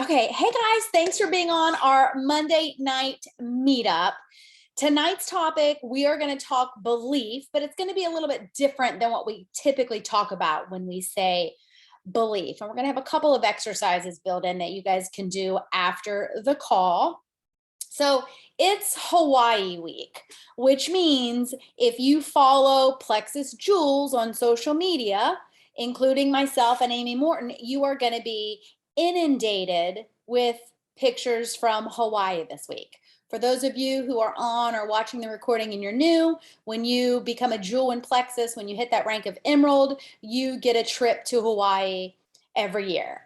Okay, hey guys, thanks for being on our Monday night meetup. Tonight's topic, we are going to talk belief, but it's going to be a little bit different than what we typically talk about when we say belief. And we're going to have a couple of exercises built in that you guys can do after the call. So it's Hawaii week, which means if you follow Plexus Jules on social media, including myself and Amy Morton, you are going to be inundated with pictures from Hawaii this week. For those of you who are on or watching the recording and you're new, when you become a Jewel in Plexus, when you hit that rank of Emerald, you get a trip to Hawaii every year.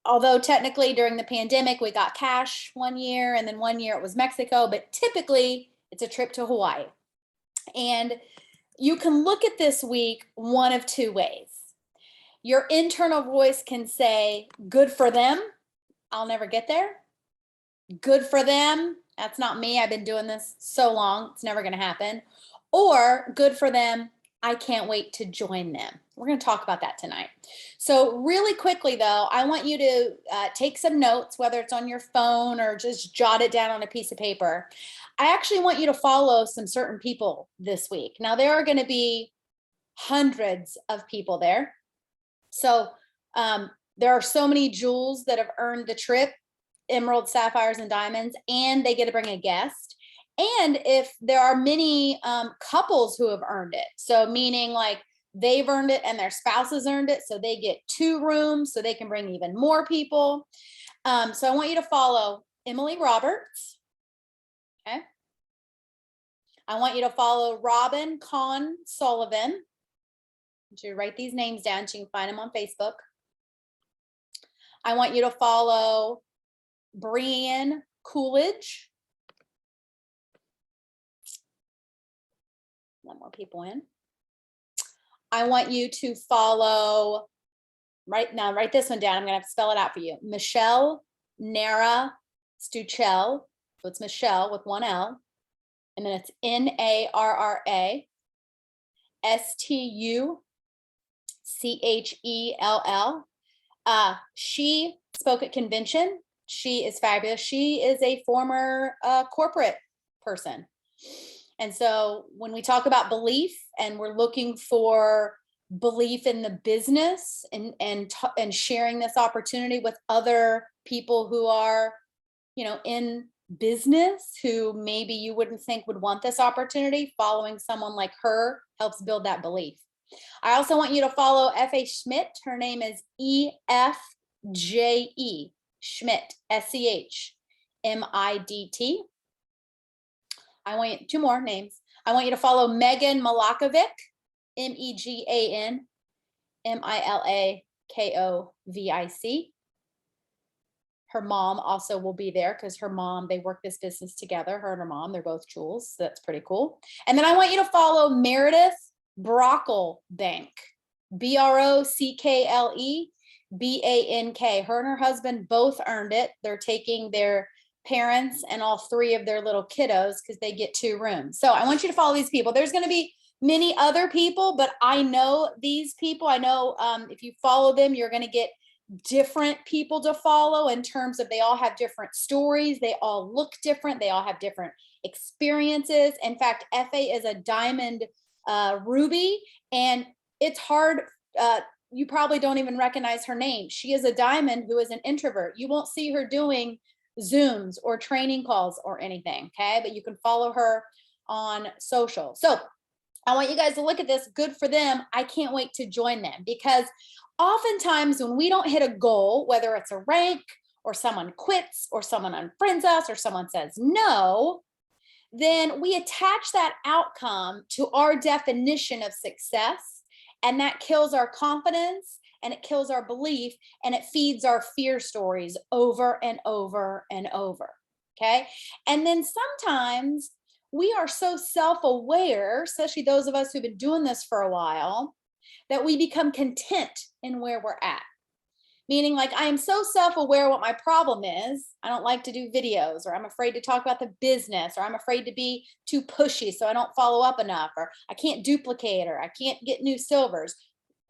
Although technically during the pandemic, we got cash one year and then one year it was Mexico, but typically it's a trip to Hawaii. And you can look at this week one of two ways. Your internal voice can say, good for them, I'll never get there. Good for them, that's not me, I've been doing this so long, it's never gonna happen. Or good for them, I can't wait to join them. We're going to talk about that tonight. So really quickly though, I want you to take some notes, whether it's on your phone or just jot it down on a piece of paper. I actually want you to follow some certain people this week. Now there are going to be hundreds of people there. So there are so many jewels that have earned the trip, emeralds, sapphires, and diamonds, and they get to bring a guest. And if there are many couples who have earned it, so meaning like they've earned it and their spouses earned it, so they get 2 rooms, so they can bring even more people. So I want you to follow Emily Roberts. Okay. I want you to follow Robin Conn Sullivan. I want you to write these names down so you can find them on Facebook. I want you to follow Brianne Coolidge. Let more people in. I want you to follow, right now, write this one down. I'm going to have to spell it out for you. Michelle Nara Stuchel. So it's Michelle with 1 L. And then it's Narra Stuchell. She spoke at convention. She is fabulous. She is a former corporate person. And so when we talk about belief and we're looking for belief in the business and sharing this opportunity with other people who are, in business, who maybe you wouldn't think would want this opportunity, following someone like her helps build that belief. I also want you to follow F.A. Schmidt. Her name is E-F-J-E, Schmidt, S-C-H-M-I-D-T. I want you, 2 more names. I want you to follow Megan Milakovic, M-E-G-A-N-M-I-L-A-K-O-V-I-C. Her mom also will be there because her mom, they work this business together, her and her mom, they're both jewels. So that's pretty cool. And then I want you to follow Meredith Brocklebank, B-R-O-C-K-L-E-B-A-N-K. Her and her husband both earned it. They're taking their parents and all 3 of their little kiddos because they get 2 rooms. So I want you to follow these people. There's going to be many other people, but I know these people. I know if you follow them, you're going to get different people to follow in terms of they all have different stories. They all look different. They all have different experiences. In fact, F.A. is a diamond ruby, and it's hard. You probably don't even recognize her name. She is a diamond who is an introvert. You won't see her doing Zooms or training calls or anything, okay? But you can follow her on social. So I want you guys to look at this. Good for them. I can't wait to join them, because oftentimes when we don't hit a goal, whether it's a rank or someone quits or someone unfriends us or someone says no, then we attach that outcome to our definition of success, and that kills our confidence and it kills our belief, and it feeds our fear stories over and over and over, okay? And then sometimes we are so self-aware, especially those of us who've been doing this for a while, that we become content in where we're at. Meaning, like, I am so self-aware what my problem is. I don't like to do videos, or I'm afraid to talk about the business, or I'm afraid to be too pushy so I don't follow up enough, or I can't duplicate, or I can't get new silvers.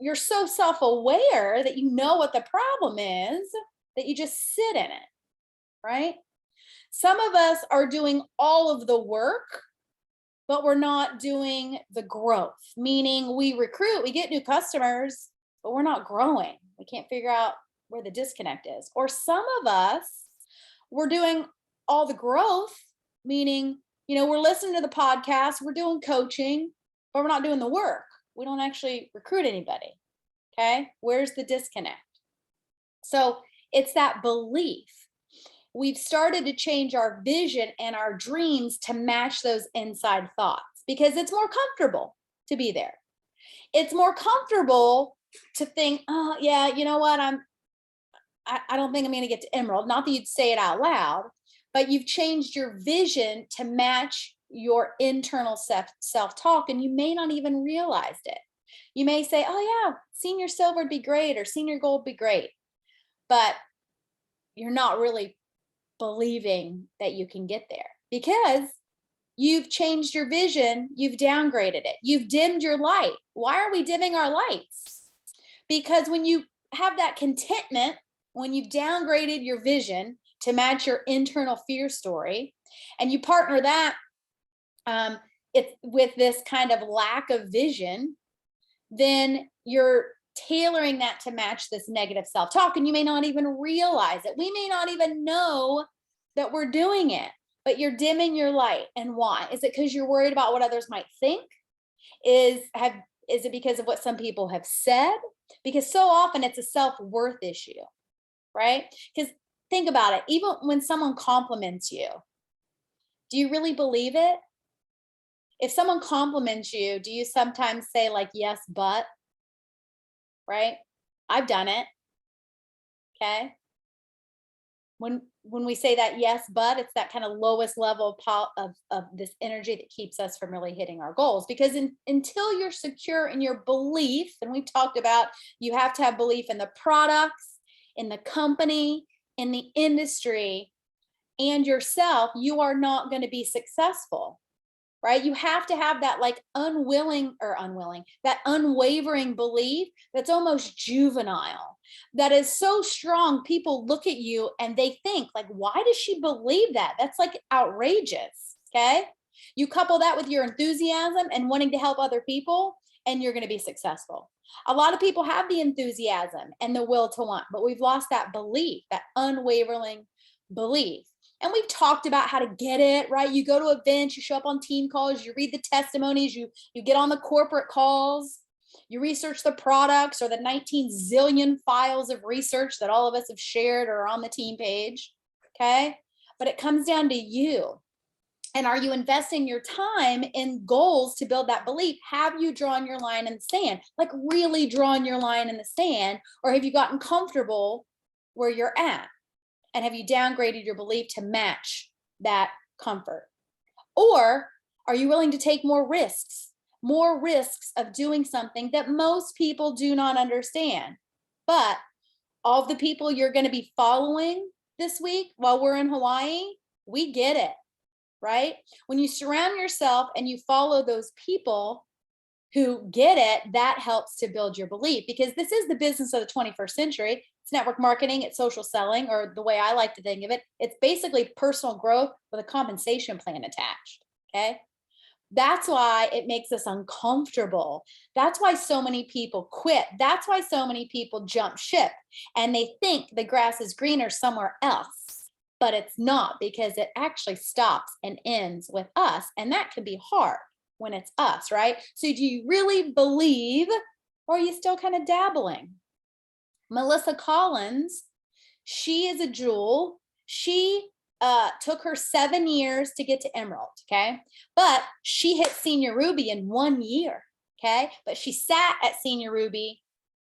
You're so self-aware that you know what the problem is that you just sit in it. right? Some of us are doing all of the work, but we're not doing the growth, meaning we recruit, we get new customers, but we're not growing. We can't figure out where the disconnect is. Or some of us, we're doing all the growth, meaning, we're listening to the podcast, we're doing coaching, but we're not doing the work. We don't actually recruit anybody. Okay. Where's the disconnect? So it's that belief. We've started to change our vision and our dreams to match those inside thoughts because it's more comfortable to be there. It's more comfortable to think, oh yeah, you know what? I don't think I'm going to get to Emerald. Not that you'd say it out loud, but you've changed your vision to match your internal self-talk, and you may not even realize it. You may say, oh yeah, senior silver would be great or senior gold would be great, but you're not really believing that you can get there because you've changed your vision, you've downgraded it, you've dimmed your light. Why are we dimming our lights? Because when you have that contentment, when you've downgraded your vision to match your internal fear story, and you partner that it's with this kind of lack of vision, then you're tailoring that to match this negative self-talk, and you may not even realize it. We may not even know that we're doing it, but you're dimming your light. And why? Is it because you're worried about what others might think? Is it because of what some people have said? Because so often it's a self-worth issue, right? Because think about it, even when someone compliments you, do you really believe it? If someone compliments you, do you sometimes say like, yes, but, right? I've done it. Okay. When we say that yes, but, it's that kind of lowest level of this energy that keeps us from really hitting our goals. Because until you're secure in your belief, and we've talked about, you have to have belief in the products, in the company, in the industry, and yourself, you are not going to be successful. Right? You have to have that like that unwavering belief that's almost juvenile, that is so strong. People look at you and they think like, why does she believe that? That's like outrageous. Okay. You couple that with your enthusiasm and wanting to help other people, and you're going to be successful. A lot of people have the enthusiasm and the will to want, but we've lost that belief, that unwavering belief. And we've talked about how to get it, right? You go to events, you show up on team calls, you read the testimonies, you get on the corporate calls, you research the products or the 19 zillion files of research that all of us have shared or on the team page, okay? But it comes down to you. And are you investing your time in goals to build that belief? Have you drawn your line in the sand? Like really drawn your line in the sand? Or have you gotten comfortable where you're at? And have you downgraded your belief to match that comfort? Or are you willing to take more risks of doing something that most people do not understand? But all of the people you're going to be following this week while we're in Hawaii, we get it, right? When you surround yourself and you follow those people who get it, that helps to build your belief, because this is the business of the 21st century. It's network marketing, it's social selling, or the way I like to think of it, it's basically personal growth with a compensation plan attached. Okay. That's why it makes us uncomfortable. That's why so many people quit. That's why so many people jump ship and they think the grass is greener somewhere else, but it's not, because it actually stops and ends with us. And that can be hard when it's us, right? So do you really believe, or are you still kind of dabbling? Melissa Collins, she is a jewel. She took her 7 years to get to Emerald, okay? But she hit Senior Ruby in 1 year, okay? But she sat at Senior Ruby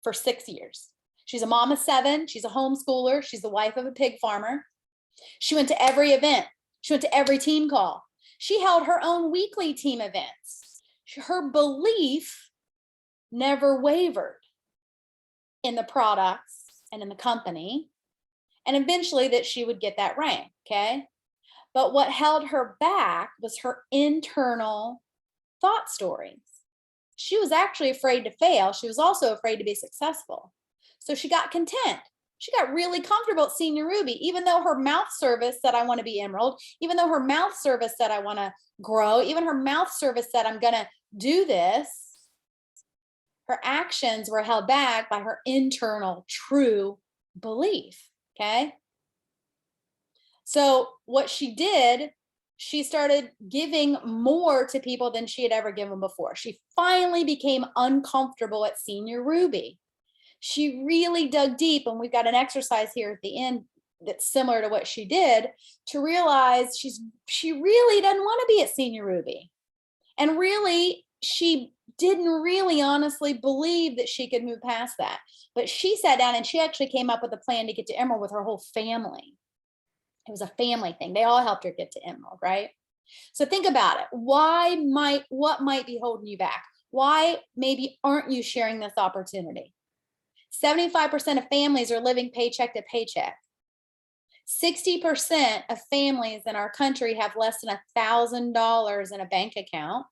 for 6 years. She's a mom of 7. She's a homeschooler. She's the wife of a pig farmer. She went to every event. She went to every team call. She held her own weekly team events. Her belief never wavered in the products and in the company, and eventually that she would get that rank, okay? But what held her back was her internal thought stories. She was actually afraid to fail. She was also afraid to be successful. So she got content. She got really comfortable at Senior Ruby, even though her mouth service said, I want to be Emerald, even though her mouth service said, I want to grow, even her mouth service said, I'm going to do this. Her actions were held back by her internal true belief. Okay. So what she did, she started giving more to people than she had ever given before. She finally became uncomfortable at Senior Ruby. She really dug deep, and we've got an exercise here at the end that's similar to what she did, to realize she really doesn't want to be at Senior Ruby. And really, she didn't really honestly believe that she could move past that. But she sat down and she actually came up with a plan to get to Emerald with her whole family. It was a family thing. They all helped her get to Emerald, right? So think about it. What might be holding you back? Why maybe aren't you sharing this opportunity? 75% of families are living paycheck to paycheck. 60% of families in our country have less than $1,000 in a bank account.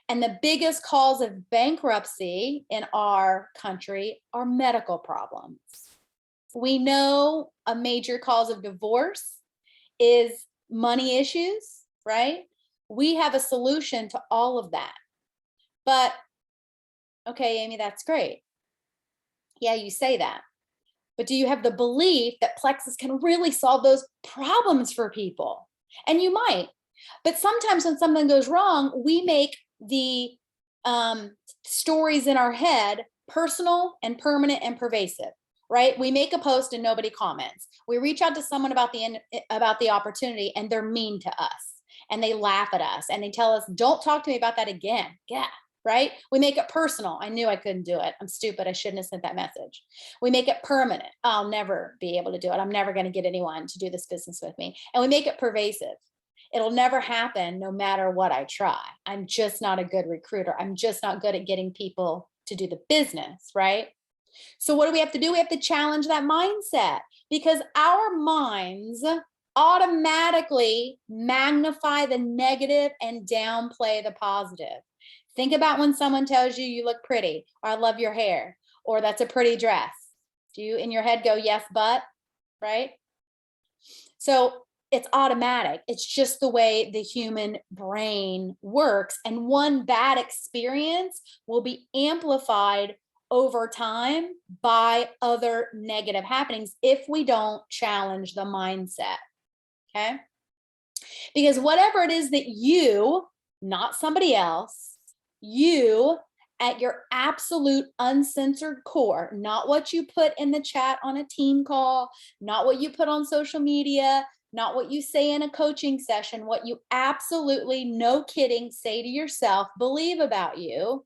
And the biggest cause of bankruptcy in our country are medical problems. We know a major cause of divorce is money issues, right? We have a solution to all of that. But, okay, Amy, that's great. Yeah, you say that. But do you have the belief that Plexus can really solve those problems for people? And you might. But sometimes when something goes wrong, we make the stories in our head personal and permanent and pervasive, right? We make a post and nobody comments. We reach out to someone about the opportunity and they're mean to us and they laugh at us and they tell us, don't talk to me about that again. Yeah. Right? We make it personal. I knew I couldn't do it. I'm stupid. I shouldn't have sent that message. We make it permanent. I'll never be able to do it. I'm never going to get anyone to do this business with me. And we make it pervasive. It'll never happen no matter what I try. I'm just not a good recruiter. I'm just not good at getting people to do the business, right? So what do we have to do? We have to challenge that mindset, because our minds automatically magnify the negative and downplay the positive. Think about when someone tells you you look pretty, or I love your hair, or that's a pretty dress. Do you in your head go, yes, but, right? So it's automatic. It's just the way the human brain works. And one bad experience will be amplified over time by other negative happenings if we don't challenge the mindset. Okay? Because whatever it is that you, not somebody else, you at your absolute uncensored core, not what you put in the chat on a team call, not what you put on social media, not what you say in a coaching session, what you absolutely, no kidding, say to yourself, believe about you,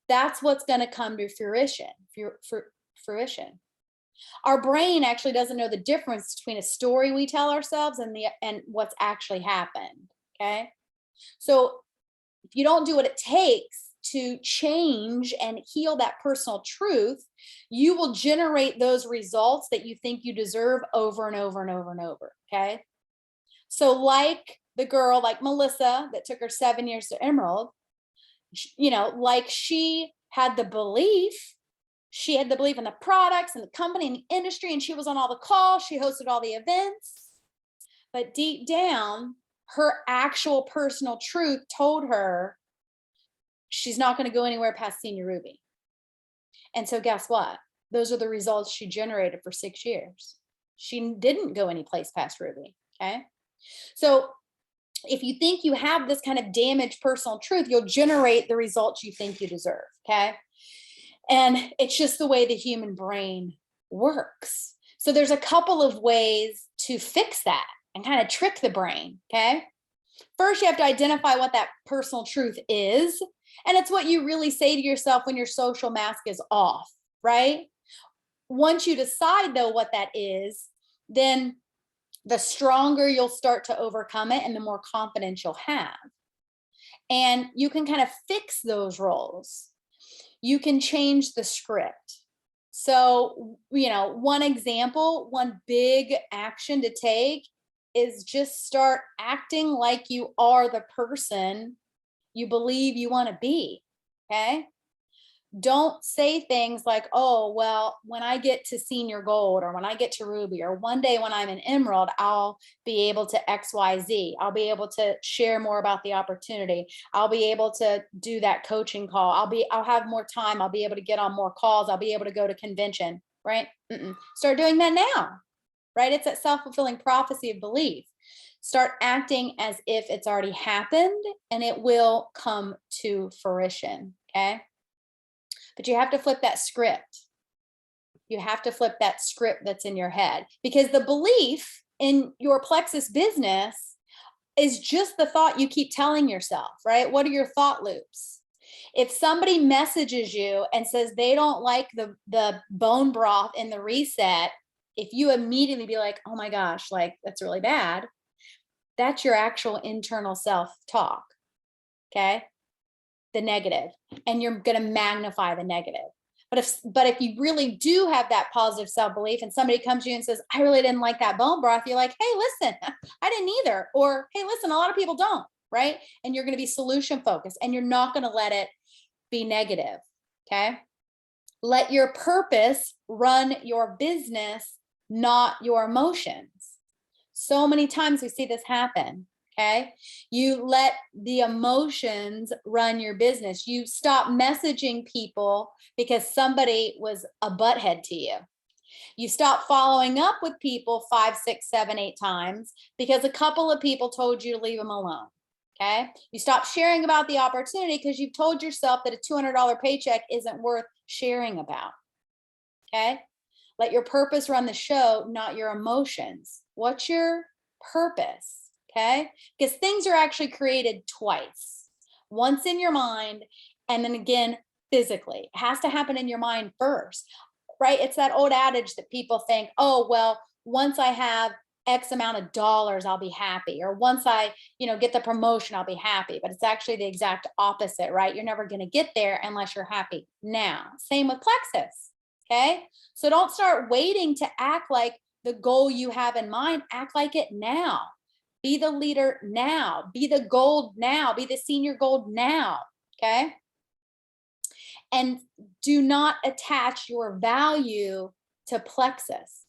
that's what's going to come to fruition. Our brain actually doesn't know the difference between a story we tell ourselves and what's actually happened. Okay. So if you don't do what it takes to change and heal that personal truth, you will generate those results that you think you deserve over and over and over and over. Okay. So like the girl, like Melissa, that took her 7 years to Emerald, like she had the belief in the products and the company and the industry, and she was on all the calls, she hosted all the events. But deep down, her actual personal truth told her she's not going to go anywhere past Senior Ruby. And so guess what? Those are the results she generated for 6 years. She didn't go any place past Ruby. Okay. So if you think you have this kind of damaged personal truth, you'll generate the results you think you deserve. Okay. And it's just the way the human brain works. So there's a couple of ways to fix that and kind of trick the brain. Okay. First, you have to identify what that personal truth is. And it's what you really say to yourself when your social mask is off, right? Once you decide, though, what that is, then the stronger you'll start to overcome it and the more confidence you'll have. And you can kind of fix those roles. You can change the script. So, one example, one big action to take is just start acting like you are the person you believe you want to be. Okay. Don't say things like, oh, well, when I get to senior gold or when I get to ruby or one day when I'm an emerald, I'll be able to XYZ. I'll be able to share more about the opportunity. I'll be able to do that coaching call. I'll have more time. I'll be able to get on more calls. I'll be able to go to convention, right? Start doing that now, right? It's that self-fulfilling prophecy of belief. Start acting as if it's already happened and it will come to fruition, okay? But you have to flip that script. You have to flip that script that's in your head, because the belief in your plexus business is just the thought you keep telling yourself, right? What are your thought loops? If somebody messages you and says they don't like the bone broth in the reset, if you immediately be like, oh my gosh, like that's really bad, that's your actual internal self-talk, okay? The negative, and you're going to magnify the negative. But if you really do have that positive self-belief and somebody comes to you and says, I really didn't like that bone broth, you're like, hey, listen, I didn't either. Or, hey, listen, a lot of people don't, right? And you're going to be solution focused and you're not going to let it be negative, okay? Let your purpose run your business, not your emotions. So many times we see this happen. Okay. You let the emotions run your business. You stop messaging people because somebody was a butthead to you. You stop following up with people 5, 6, 7, 8 times because a couple of people told you to leave them alone. Okay. You stop sharing about the opportunity because you've told yourself that a $200 paycheck isn't worth sharing about. Okay. Let your purpose run the show, not your emotions. What's your purpose? Okay. Because things are actually created twice, once in your mind and then again physically. It has to happen in your mind first, right? It's that old adage that people think, oh, well, once I have X amount of dollars, I'll be happy. Or once I, get the promotion, I'll be happy. But it's actually the exact opposite, right? You're never going to get there unless you're happy now. Same with plexus. Okay. So don't start waiting to act like the goal you have in mind. Act like it now. Be the leader now. Be the gold now. Be the senior gold now. Okay. And do not attach your value to plexus.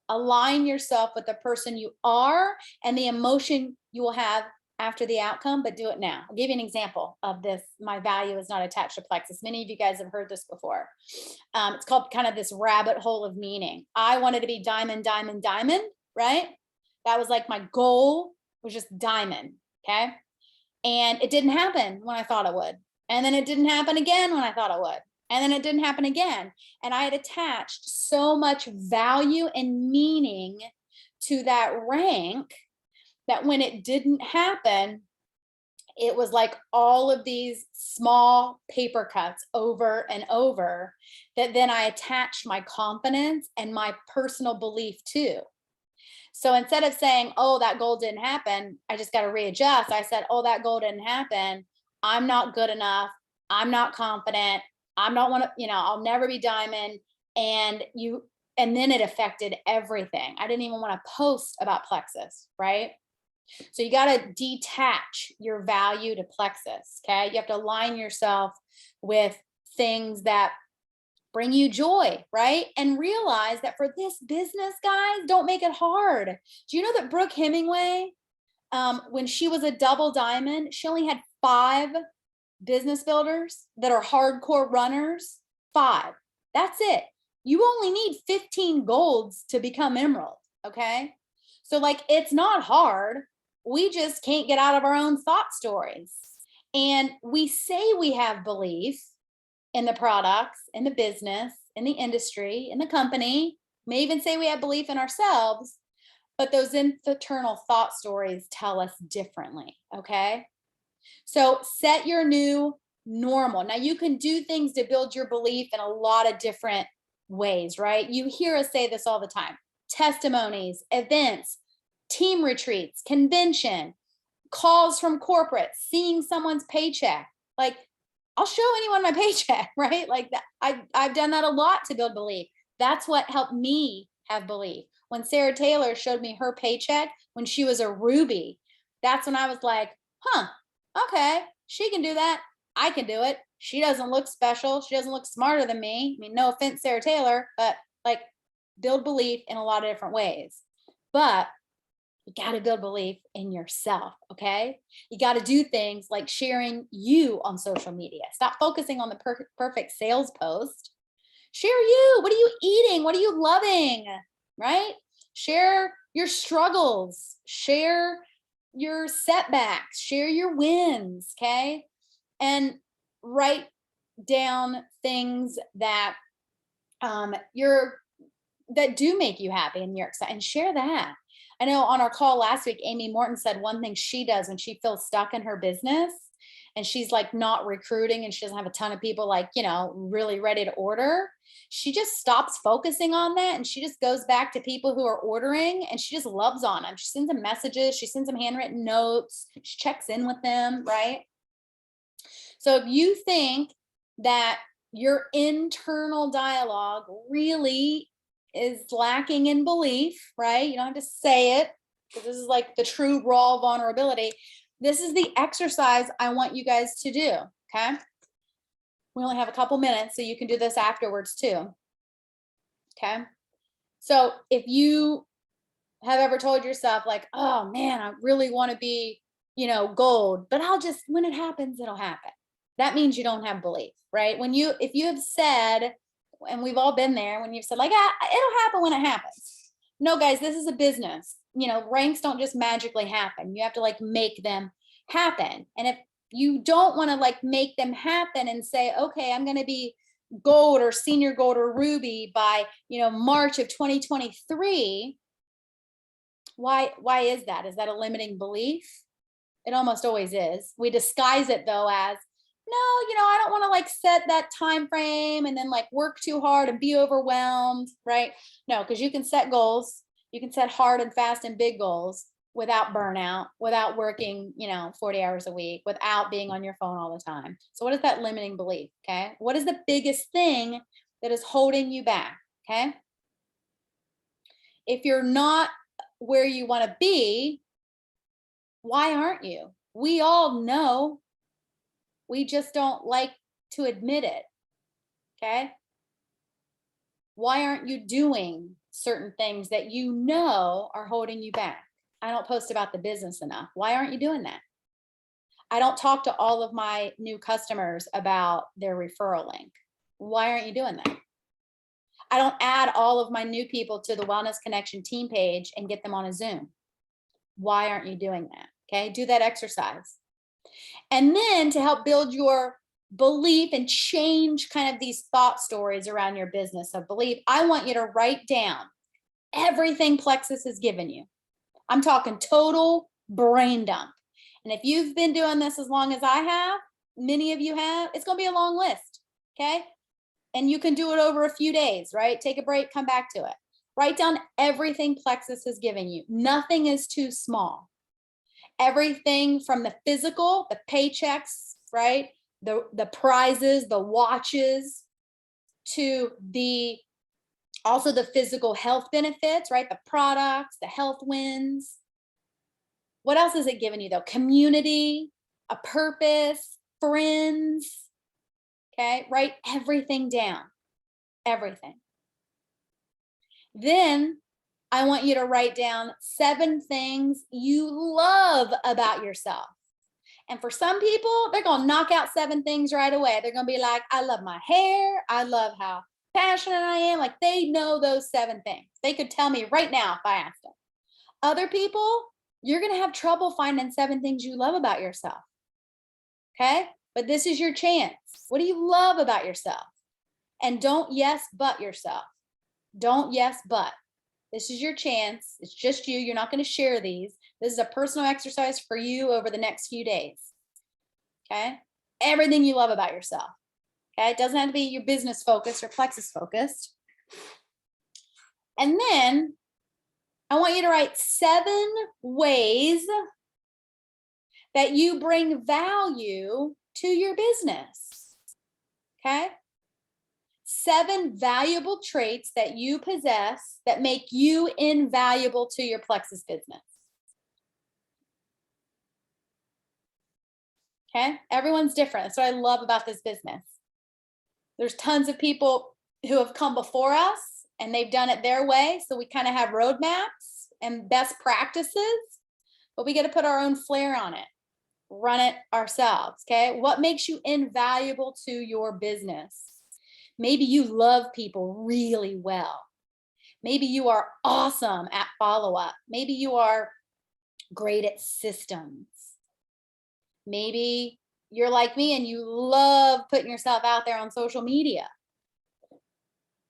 Align yourself with the person you are and the emotion you will have after the outcome, but do it now. I'll give you an example of this. My value is not attached to plexus. Many of you guys have heard this before. It's called kind of this rabbit hole of meaning. I wanted to be diamond, diamond, diamond, right? That was like my goal was just diamond, okay? And it didn't happen when I thought it would. And then it didn't happen again when I thought it would. And then it didn't happen again. And I had attached so much value and meaning to that rank that when it didn't happen, it was like all of these small paper cuts over and over that then I attached my confidence and my personal belief to. So instead of saying, oh, that goal didn't happen, I just got to readjust. I said, oh, that goal didn't happen. I'm not good enough. I'm not confident. I'm not one of, I'll never be diamond. And then it affected everything. I didn't even want to post about plexus, right? So you got to detach your value to plexus. Okay. You have to align yourself with things that bring you joy, right? And realize that for this business, guys, don't make it hard. Do you know that Brooke Hemingway, when she was a double diamond, she only had 5 business builders that are hardcore runners? 5. That's it. You only need 15 golds to become emerald. Okay. So it's not hard. We just can't get out of our own thought stories. And we say we have belief in the products, in the business, in the industry, in the company, may even say we have belief in ourselves, but those internal thought stories tell us differently, okay? So set your new normal. Now you can do things to build your belief in a lot of different ways, right? You hear us say this all the time. Testimonies, events, team retreats, convention, calls from corporate, seeing someone's paycheck. I'll show anyone my paycheck, right? Like that. I've done that a lot to build belief. That's what helped me have belief. When Sarah Taylor showed me her paycheck when she was a ruby, that's when I was like, huh, okay, she can do that. I can do it. She doesn't look special. She doesn't look smarter than me. I mean, no offense, Sarah Taylor, but like build belief in a lot of different ways. But you got to build belief in yourself. Okay. You got to do things like sharing you on social media. Stop focusing on the perfect sales post. Share you. What are you eating? What are you loving? Right? Share your struggles. Share your setbacks. Share your wins. Okay. And write down things that that do make you happy and you're excited, and share that. I know on our call last week, Amy Morton said one thing she does when she feels stuck in her business and she's like not recruiting and she doesn't have a ton of people like, really ready to order. She just stops focusing on that and she just goes back to people who are ordering and she just loves on them. She sends them messages, she sends them handwritten notes, she checks in with them, right? So if you think that your internal dialogue really is lacking in belief, right? You don't have to say it because this is like the true raw vulnerability. This is the exercise I want you guys to do. Okay. We only have a couple minutes, so you can do this afterwards too. Okay. So if you have ever told yourself like, oh man, I really want to be, gold, but when it happens, it'll happen. That means you don't have belief, right? If you have said, and we've all been there, when you've said like, it'll happen when it happens. No, guys, this is a business. Ranks don't just magically happen. You have to like make them happen. And if you don't want to like make them happen and say, okay, I'm going to be gold or senior gold or ruby by, March of 2023. Why is that? Is that a limiting belief? It almost always is. We disguise it though as, no, I don't want to like set that time frame and then like work too hard and be overwhelmed, right? No, because you can set goals. You can set hard and fast and big goals without burnout, without working, 40 hours a week, without being on your phone all the time. So what is that limiting belief? Okay. What is the biggest thing that is holding you back? Okay. If you're not where you want to be, why aren't you? We all know. We just don't like to admit it. Okay. Why aren't you doing certain things that you know are holding you back? I don't post about the business enough. Why aren't you doing that? I don't talk to all of my new customers about their referral link. Why aren't you doing that? I don't add all of my new people to the Wellness Connection team page and get them on a Zoom. Why aren't you doing that? Okay, do that exercise. And then to help build your belief and change kind of these thought stories around your business of belief, I want you to write down everything Plexus has given you. I'm talking total brain dump. And if you've been doing this as long as I have, many of you have, it's going to be a long list. Okay. And you can do it over a few days, right? Take a break, come back to it. Write down everything Plexus has given you. Nothing is too small. Everything from the physical, the paychecks, right? The prizes, the watches, to also the physical health benefits, right? The products, the health wins. What else is it giving you though? Community, a purpose, friends. Okay, write everything down, everything. Then I want you to write down 7 things you love about yourself. And for some people, they're going to knock out 7 things right away. They're going to be like, I love my hair. I love how passionate I am. Like they know those 7 things. They could tell me right now if I asked them. Other people, you're going to have trouble finding 7 things you love about yourself. Okay? But this is your chance. What do you love about yourself? And don't yes, but yourself. Don't yes, but. This is your chance. It's just you. You're not going to share these. This is a personal exercise for you over the next few days. Okay? Everything you love about yourself. Okay? It doesn't have to be your business focused or Plexus focused. And then I want you to write 7 ways that you bring value to your business. Okay? 7 valuable traits that you possess that make you invaluable to your Plexus business. Okay. Everyone's different. That's what I love about this business. There's tons of people who have come before us and they've done it their way. So we kind of have roadmaps and best practices, but we got to put our own flair on it, run it ourselves. Okay. What makes you invaluable to your business? Maybe you love people really well. Maybe you are awesome at follow up. Maybe you are great at systems. Maybe you're like me and you love putting yourself out there on social media.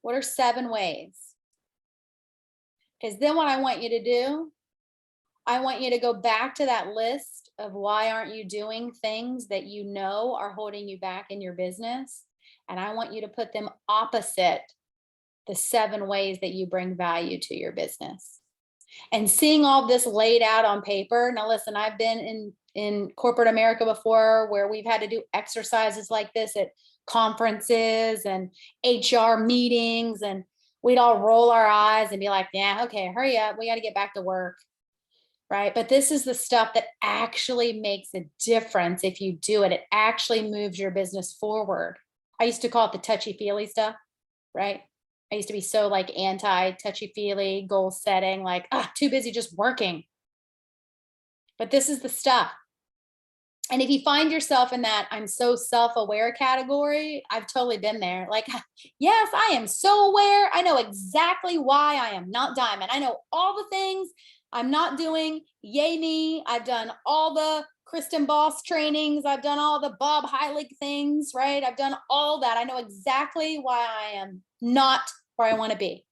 What are 7 ways? Because then what I want you to do, I want you to go back to that list of why aren't you doing things that you know are holding you back in your business. And I want you to put them opposite the 7 ways that you bring value to your business. And seeing all this laid out on paper. Now, listen, I've been in corporate America before where we've had to do exercises like this at conferences and HR meetings, and we'd all roll our eyes and be like, yeah, okay, hurry up. We got to get back to work. Right. But this is the stuff that actually makes a difference. If you do it, it actually moves your business forward. I used to call it the touchy-feely stuff, right? I used to be so like anti touchy-feely goal setting, like, too busy just working. But this is the stuff. And if you find yourself in that I'm so self-aware category, I've totally been there. Like, yes, I am so aware. I know exactly why I am not diamond. I know all the things I'm not doing. Yay me. I've done all the Kristen Boss trainings. I've done all the Bob Heilig things, right? I've done all that. I know exactly why I am not where I want to be.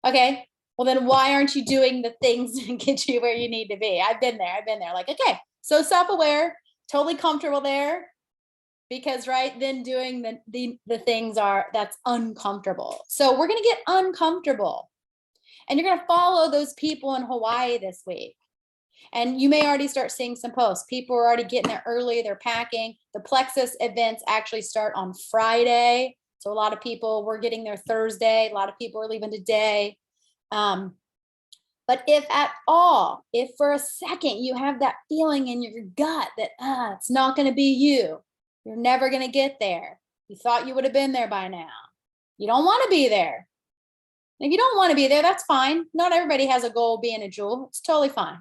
Okay. Well, then why aren't you doing the things to get you where you need to be? I've been there. Like, okay, so self-aware, totally comfortable there. Because right then doing the things that's uncomfortable. So we're going to get uncomfortable. And you're going to follow those people in Hawaii this week. And you may already start seeing some posts. People are already getting there early. They're packing. The Plexus events actually start on Friday. So a lot of people were getting there Thursday. A lot of people are leaving today. But if at all, if for a second you have that feeling in your gut that it's not going to be you, you're never going to get there. You thought you would have been there by now. You don't want to be there. If you don't want to be there, that's fine. Not everybody has a goal being a jewel. It's totally fine.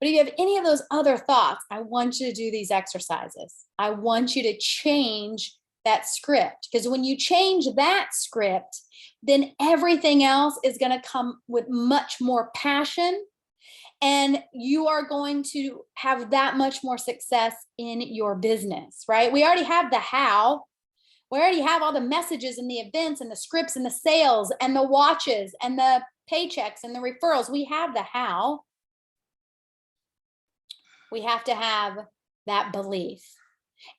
But if you have any of those other thoughts, I want you to do these exercises. I want you to change that script, because when you change that script, then everything else is going to come with much more passion, and you are going to have that much more success in your business, right? We already have the how. We already have all the messages and the events and the scripts and the sales and the watches and the paychecks and the referrals. We have the how. We have to have that belief.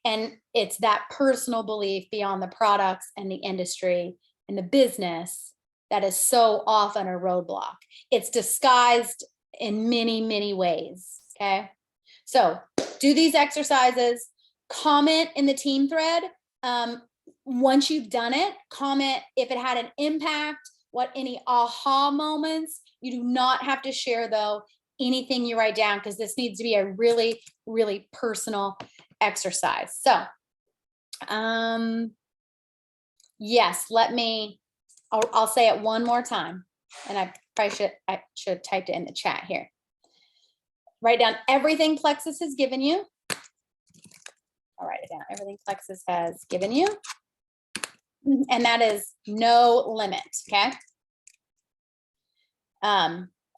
And it's that personal belief beyond the products and the industry and the business that is so often a roadblock. It's disguised in many, many ways. Okay. So do these exercises, comment in the team thread. Once you've done it, comment if it had an impact, any aha moments. You do not have to share though anything you write down, because this needs to be a really, really personal exercise. So, yes, I'll say it one more time, and I should have typed it in the chat here. Write down everything Plexus has given you. I'll write it down. Everything Plexus has given you. And that is no limit. Okay.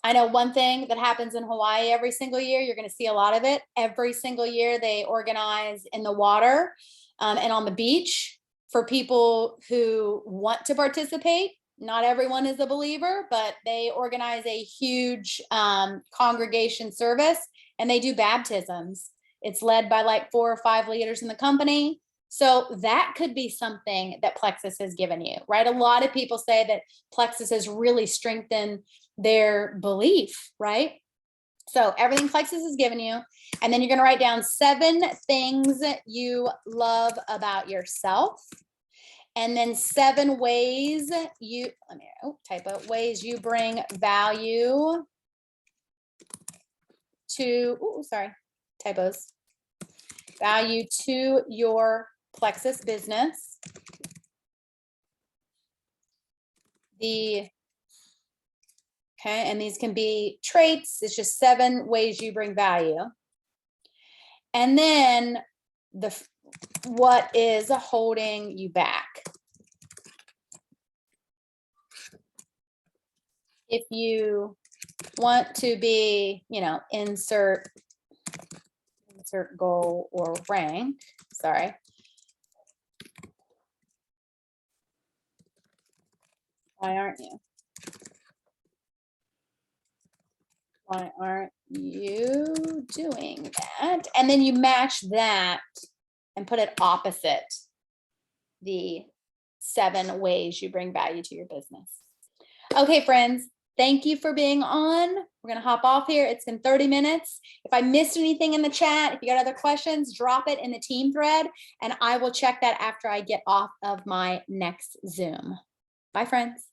I know one thing that happens in Hawaii every single year. You're going to see a lot of it. Every single year they organize in the water and on the beach for people who want to participate. Not everyone is a believer, but they organize a huge congregation service, and they do baptisms. It's led by like 4 or 5 leaders in the company. So that could be something that Plexus has given you, right? A lot of people say that Plexus has really strengthened their belief, right? So everything Plexus has given you. And then you're going to write down 7 things that you love about yourself. And then 7 ways ways you bring value to typos, value to your Plexus business. Okay, and these can be traits. It's just 7 ways you bring value. And then what is holding you back? If you want to be, insert goal or rank, sorry. Why aren't you? Why aren't you doing that? And then you match that and put it opposite the 7 ways you bring value to your business. Okay, friends, thank you for being on. We're going to hop off here. It's been 30 minutes. If I missed anything in the chat, if you got other questions, drop it in the team thread, and I will check that after I get off of my next Zoom. Bye, friends.